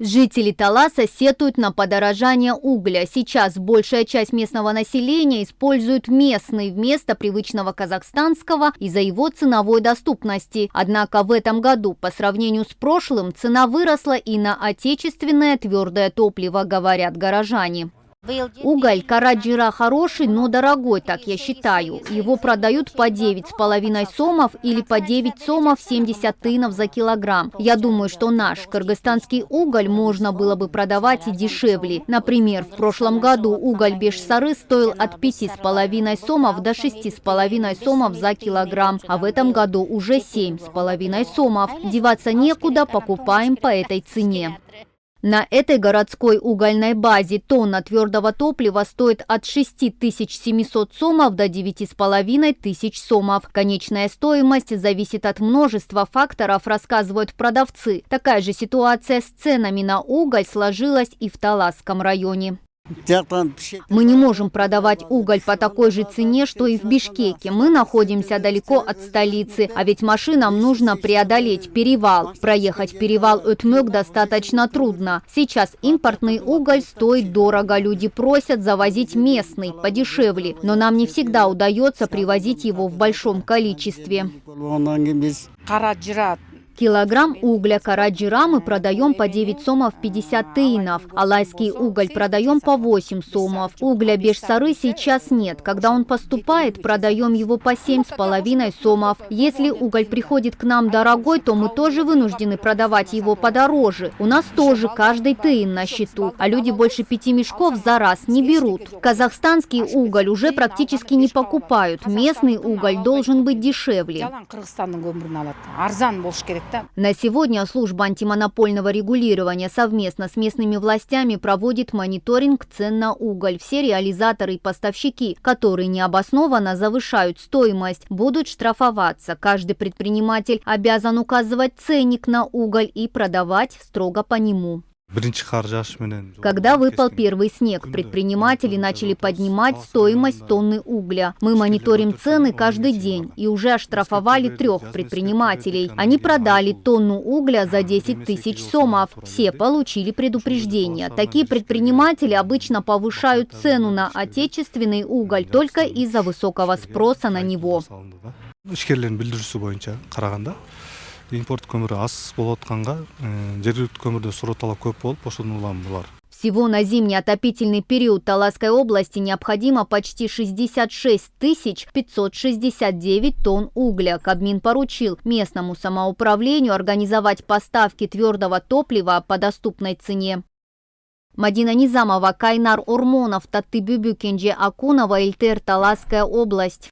Жители Таласа сетуют на подорожание угля. Сейчас большая часть местного населения использует местный вместо привычного казахстанского из-за его ценовой доступности. Однако в этом году по сравнению с прошлым цена выросла и на отечественное твердое топливо, говорят горожане. Уголь Караджира хороший, но дорогой, так я считаю. Его продают по 9,5 сомов или по 9 сомов 70 тынов за килограмм. Я думаю, что наш кыргызстанский уголь можно было бы продавать и дешевле. Например, в прошлом году уголь Бешсары стоил от 5,5 сомов до 6,5 сомов за килограмм, а в этом году уже 7,5 сомов. Деваться некуда, покупаем по этой цене. На этой городской угольной базе тонна твердого топлива стоит от 6700 сомов до 9500 сомов. Конечная стоимость зависит от множества факторов, рассказывают продавцы. Такая же ситуация с ценами на уголь сложилась и в Таласском районе. Мы не можем продавать уголь по такой же цене, что и в Бишкеке. Мы находимся далеко от столицы, а ведь машинам нужно преодолеть перевал. Проехать перевал Өтмөк достаточно трудно. Сейчас импортный уголь стоит дорого. Люди просят завозить местный, подешевле. Но нам не всегда удается привозить его в большом количестве. Килограмм угля Караджира мы продаем по 9 сомов 50 тынов. Алайский уголь продаем по 8 сомов. Угля Бешсары сейчас нет. Когда он поступает, продаем его по 7,5 сомов. Если уголь приходит к нам дорогой, то мы тоже вынуждены продавать его подороже. У нас тоже каждый тын на счету, а люди больше 5 мешков за раз не берут. Казахстанский уголь уже практически не покупают. Местный уголь должен быть дешевле. На сегодня служба антимонопольного регулирования совместно с местными властями проводит мониторинг цен на уголь. Все реализаторы и поставщики, которые необоснованно завышают стоимость, будут штрафоваться. Каждый предприниматель обязан указывать ценник на уголь и продавать строго по нему. Когда выпал первый снег, предприниматели начали поднимать стоимость тонны угля. Мы мониторим цены каждый день и уже оштрафовали 3 предпринимателей. Они продали тонну угля за 10 тысяч сомов. Все получили предупреждение. Такие предприниматели обычно повышают цену на отечественный уголь только из-за высокого спроса на него. Импорт көмірі аз болып отқанға, жергілікті көмірден сұрау талап көп болып, ошондон булар. Всего на зимний отопительный период Таласской области необходимо почти 66 569 тонн угля. Кабмин поручил местному самоуправлению организовать поставки твердого топлива по доступной цене. Мадина Низамова, Кайнар Ормонов, Татты Бюбюкенже Акунова, Эльтер, Таласская область.